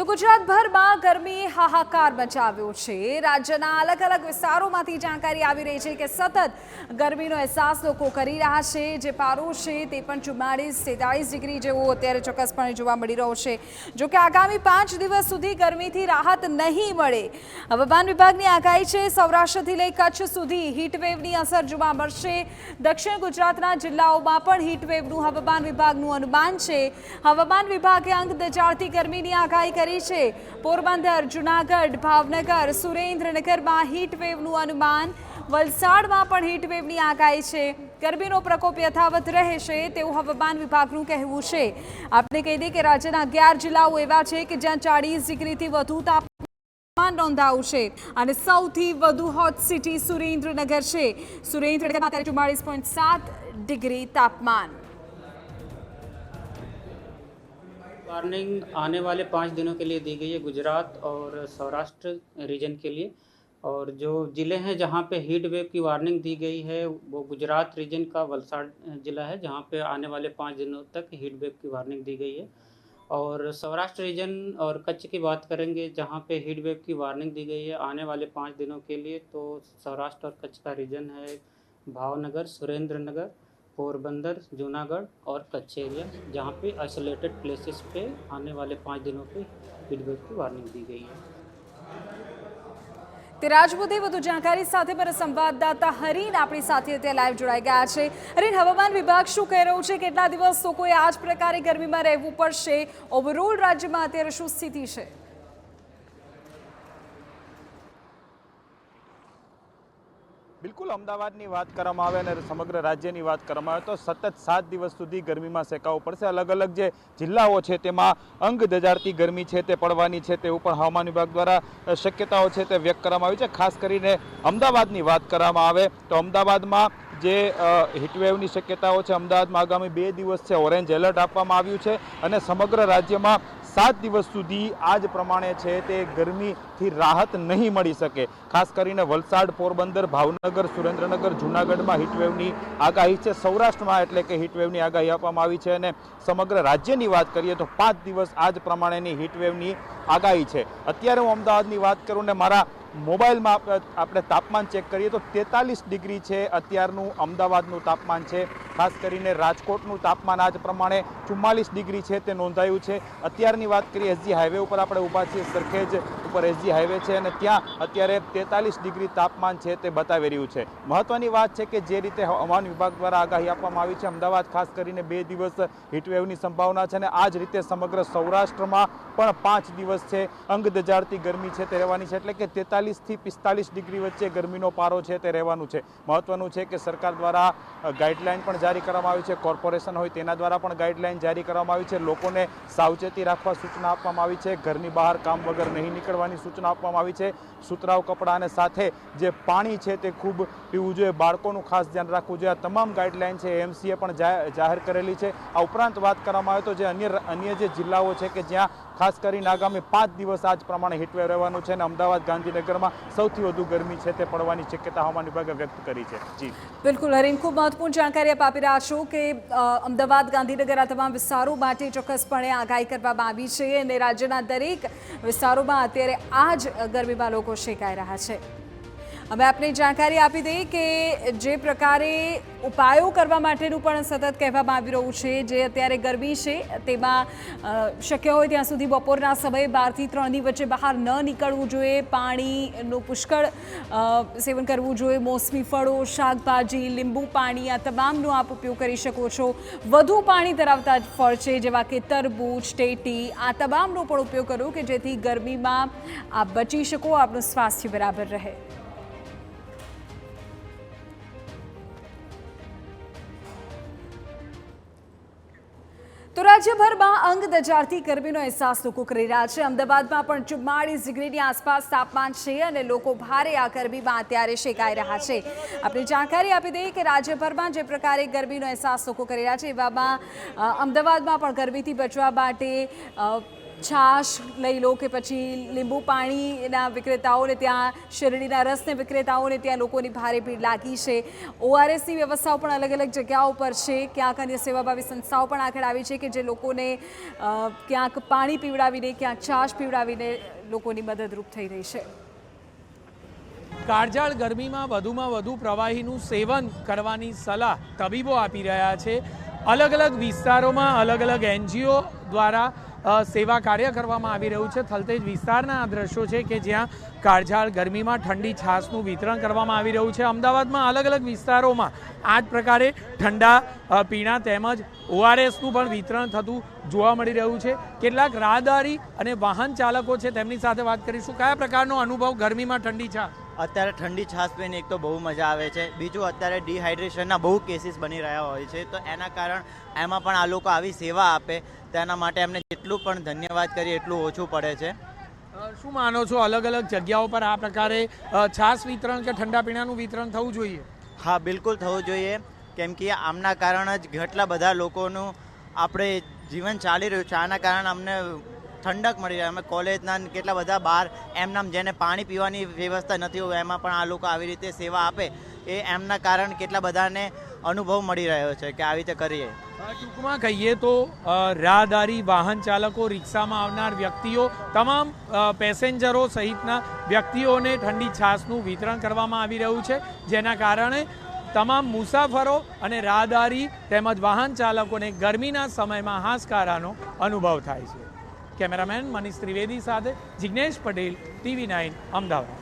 તો ગુજરાતભરમાં ગરમીએ હાહાકાર મચાવ્યો છે। રાજ્યના અલગ અલગ વિસ્તારોમાંથી જાણકારી આવી રહી છે કે સતત ગરમીનો અહેસાસ લોકો કરી રહ્યા છે। જે પારો છે તે પણ 44-43 ડિગ્રી જેવો અત્યારે ચોક્કસપણે જોવા મળી રહ્યો છે। જો કે આગામી 5 દિવસ સુધી ગરમીથી રાહત નહીં મળે। હવામાન વિભાગની આગાહી છે સૌરાષ્ટ્રથી લઈ કચ્છ સુધી હીટવેવની અસર જોવા મળશે। દક્ષિણ ગુજરાતના જિલ્લાઓમાં પણ હીટવેવનું હવામાન વિભાગનું અનુમાન છે। હવામાન વિભાગે અંગ દજાડતી ગરમીની આગાહી કરી છે। પોરબંદર, જૂનાગઢ, ભાવનગર, સુરેન્દ્રનગરમાં હીટવેવનું અનુમાન। વલસાડમાં પણ હીટવેવની આગાહી છે। ગરમીનો પ્રકોપ યથાવત રહેશે તેવું હવામાન વિભાગનું કહેવું છે। આપણે કહી દઈએ કે રાજ્યના 11 જિલ્લાઓ એવા છે કે જ્યાં 40 ડિગ્રીથી વધુ તાપમાન નોંધાયું છે અને સૌથી વધુ હોટ સિટી સુરેન્દ્રનગર છે। સુરેન્દ્રનગરમાં 44.7 ડિગ્રી તાપમાન। वार्निंग आने वाले 5 दिनों के लिए दी गई है गुजरात और सौराष्ट्र रीजन के लिए। और जो ज़िले हैं जहां पे हीट वेव की वार्निंग दी गई है वो गुजरात रीजन का वलसाड़ ज़िला है जहां पे आने वाले 5 दिनों तक हीट वेव की वार्निंग दी गई है। और सौराष्ट्र रीजन और कच्छ की बात करेंगे जहां पे हीट वेव की वार्निंग दी गई है आने वाले 5 दिनों के लिए। तो सौराष्ट्र और कच्छ का रीजन है भावनगर, सुरेंद्रनगर, पोरबंदर, जूनागढ़ और कच्छ एरिया जहाँ पे आइसोलेटेड प्लेसेस पे आने वाले 5 दिनों पे हीट वेव की वार्निंग दी गई है। રાજપૂતે વધુ જાણકારી સાથે મારા સંવાદદાતા હરીન આપણી સાથે અત્યારે લાઈવ જોડાઈ ગયા છે। હરીન, હવામાન વિભાગ શું કહી રહ્યું છે? કેટલા દિવસ લોકોએ આ જ પ્રકારે ગરમીમાં રહેવું પડશે? ઓવરઓલ રાજ્યમાં અત્યારે શું સ્થિતિ છે? બિલકુલ, અમદાવાદની વાત કરવામાં આવે અને સમગ્ર રાજ્યની વાત કરવામાં આવે તો સતત 7 દિવસ સુધી ગરમીમાં શેકાવવું પડશે। અલગ અલગ જે જિલ્લાઓ છે તેમાં અંગ દજાડતી ગરમી છે તે પડવાની છે તેવું પણ હવામાન વિભાગ દ્વારા શક્યતાઓ છે તે વ્યક્ત કરવામાં આવી છે। ખાસ કરીને અમદાવાદની વાત કરવામાં આવે તો અમદાવાદમાં જે હીટવેવની શક્યતાઓ છે, અમદાવાદમાં આગામી 2 દિવસ છે ઓરેન્જ એલર્ટ આપવામાં આવ્યું છે અને સમગ્ર રાજ્યમાં 7 દિવસ સુધી આ જ પ્રમાણે છે તે ગરમીથી રાહત નહીં મળી શકે। ખાસ કરીને વલસાડ, પોરબંદર, ભાવનગર, સુરેન્દ્રનગર, જૂનાગઢમાં હીટવેવની આગાહી છે। સૌરાષ્ટ્રમાં એટલે કે હીટવેવની આગાહી આપવામાં આવી છે અને સમગ્ર રાજ્યની વાત કરીએ તો 5 દિવસ આ જ પ્રમાણેની હીટવેવની આગાહી છે। અત્યારે હું અમદાવાદની વાત કરું ને મારા મોબાઈલમાં આપણે તાપમાન ચેક કરીએ તો 43 ડિગ્રી છે અત્યારનું અમદાવાદનું તાપમાન છે। ખાસ કરીને રાજકોટનું તાપમાન આ જ પ્રમાણે 44 ડિગ્રી છે તે નોંધાયું છે। અત્યારની વાત કરીએ એસજી હાઈવે ઉપર આપણે ઊભા છીએ, સરખેજ ઉપર એસજી હાઈવે છે અને ત્યાં અત્યારે 43 ડિગ્રી તાપમાન છે તે બતાવી રહ્યું છે। મહત્વની વાત છે કે જે રીતે હવામાન વિભાગ દ્વારા આગાહી આપવામાં આવી છે, અમદાવાદ ખાસ કરીને 2 દિવસ હીટવેવની સંભાવના છે અને આ જ રીતે સમગ્ર સૌરાષ્ટ્રમાં પણ 5 દિવસ છે અંગ દજાડતી ગરમી છે તે રહેવાની છે। એટલે કે 43 થી 45 ડિગ્રી વચ્ચે ગરમીનો પારો છે તે રહેવાનું છે। મહત્વનું છે કે સરકાર દ્વારા ગાઈડલાઈન પણ જારી કરવામાં આવી છે, કોર્પોરેશન હોય તેના દ્વારા પણ ગાઈડલાઈન જારી કરવામાં આવી છે। લોકોને સાવચેતી રાખવા સૂચના આપવામાં આવી છે, ઘરની બહાર કામ વગર નહીં નીકળવાની સૂચના આપવામાં આવી છે। સુતરાઉ કપડાં અને સાથે જે પાણી છે તે ખૂબ પીવું જોઈએ, બાળકોનું ખાસ ધ્યાન રાખવું જોઈએ। આ તમામ ગાઈડલાઈન છે એએમસીએ પણ જાહેર કરેલી છે। આ ઉપરાંત વાત કરવામાં આવે તો જે અન્ય જે જિલ્લાઓ છે કે જ્યાં ખાસ કરીને આગામી 5 દિવસ આ જ પ્રમાણે હીટવેવ રહેવાનું છે અને અમદાવાદ, ગાંધીનગરમાં સૌથી વધુ ગરમી છે તે પડવાની શક્યતા હવામાન વિભાગે વ્યક્ત કરી છે। જી બિલકુલ હરીન, ખૂબ મહત્વપૂર્ણ જાણકારી આપી રહ્યા છો કે અમદાવાદ, ગાંધીનગર આ તમામ વિસ્તારો માટે ચોક્કસપણે આગાહી કરવામાં આવી છે અને રાજ્યના દરેક વિસ્તારોમાં અત્યારે આ જ ગરમીમાં લોકો શેકાઈ રહ્યા છે। અમે આપને જાણકારી આપી દઈએ કે જે પ્રકારે ઉપાયો કરવા માટેનું પણ સતત કહેવામાં આવી રહ્યું છે। જે અત્યારે ગરમી છે તેમાં શક્ય હોય ત્યાં સુધી બપોરના સમયે 12 થી 3ની વચ્ચે બહાર ન નીકળવું જોઈએ। પાણીનું પુષ્કળ સેવન કરવું જોઈએ। મોસમી ફળો, શાકભાજી, લીંબુ પાણી આ તમામનો આપ ઉપયોગ કરી શકો છો। વધુ પાણી ધરાવતા ફળ છે જેવા કે તરબૂચ, ટેટી આ તમામનો પણ ઉપયોગ કરો કે જેથી ગરમીમાં આપ બચી શકો, આપનું સ્વાસ્થ્ય બરાબર રહે। તો રાજ્યભરમાં અંગ દજાડતી ગરમીનો અહેસાસ લોકો કરી રહ્યા છે। અમદાવાદમાં પણ 44 ડિગ્રીની આસપાસ તાપમાન છે અને લોકો ભારે આ ગરમીમાં અત્યારે શેકાઈ રહ્યા છે। આપણે જાણકારી આપી દઈએ કે રાજ્યભરમાં જે પ્રકારે ગરમીનો અહેસાસ લોકો કરી રહ્યા છે એવામાં અમદાવાદમાં પણ ગરમીથી બચવા માટે છાશ લઈ લો કે પછી લીંબુ પાણીના વિક્રેતાઓને ત્યાં, શેરડીના રસને વિક્રેતાઓને ત્યાં લોકોની ભારે ભીડ લાગી છે. ORSની વ્યવસ્થાઓ પણ અલગ અલગ જગ્યાઓ પર છે. ક્યાંક અન્ય સેવાભાવી સંસ્થાઓ પણ આગળ આવી છે કે જે લોકોને ક્યાંક પાણી પીવડાવીને, ક્યાંક છાશ પીવડાવીને લોકોની મદદરૂપ થઈ રહી છે. કાળઝાળ ગરમીમાં વધુમાં વધુ પ્રવાહીનું સેવન કરવાની સલાહ તબીબો આપી રહ્યા છે. અલગ અલગ વિસ્તારોમાં અલગ અલગ NGO દ્વારા સેવા કાર્ય કરવામાં આવી રહ્યું છે. થલતેજ વિસ્તારના આ દ્રશ્યો છે કે જ્યાં કાળઝાળ ગરમીમાં ઠંડી છાશનું વિતરણ કરવામાં આવી રહ્યું છે. અમદાવાદમાં અલગ અલગ વિસ્તારોમાં આ જ પ્રકારે ઠંડા પીણા તેમજ ORSનું પણ વિતરણ થતું જોવા મળી રહ્યું છે. કેટલાક રાહદારી અને વાહન ચાલકો છે, તેમની સાથે વાત કરીશું. કયા પ્રકારનો અનુભવ ગરમીમાં ઠંડી છાશ? અત્યારે ઠંડી છાશ પીને એક તો બહુ મજા આવે છે, બીજું અત્યારે ડિહાઇડ્રેશનના બહુ કેસીસ બની રહ્યા હોય છે, તો એના કારણ એમાં પણ આ લોકો આવી સેવા આપે તેના માટે એમને જેટલું પણ ધન્યવાદ કરીએ એટલું ઓછું પડે છે. શું માનો છો, અલગ અલગ જગ્યાઓ પર આ પ્રકારે છાશ વિતરણ કે ઠંડા પીણાનું વિતરણ થવું જોઈએ? હા, બિલકુલ થવું જોઈએ, કેમ કે આમના કારણે જ કેટલા બધા લોકોનું આપણે જીવન ચાલી રહ્યું છે. આના કારણે અમને ઠંડક મળી રહે. અમે કોલેજના કેટલા બધા બહાર એમનામ જેને પાણી પીવાની વ્યવસ્થા નથી હોય એમાં પણ આ લોકો આવી રીતે સેવા આપે, એ એમના કારણે કેટલા બધાને અનુભવ મળી રહ્યો છે કે આવી રીતે કરીએ. ટૂંકમાં કહીએ તો રાહદારી, વાહન ચાલકો, રિક્ષામાં આવનાર વ્યક્તિઓ, તમામ પેસેન્જરો સહિતના વ્યક્તિઓને ઠંડી છાશનું વિતરણ કરવામાં આવી રહ્યું છે, જેના કારણે તમામ મુસાફરો અને રાહદારી તેમજ વાહન ચાલકોને ગરમીના સમયમાં હાશકારાનો અનુભવ થાય છે. કેમેરામેન મનીષ ત્રિવેદી સાથે જિગ્નેશ પટેલ, TV9 અમદાવાદ.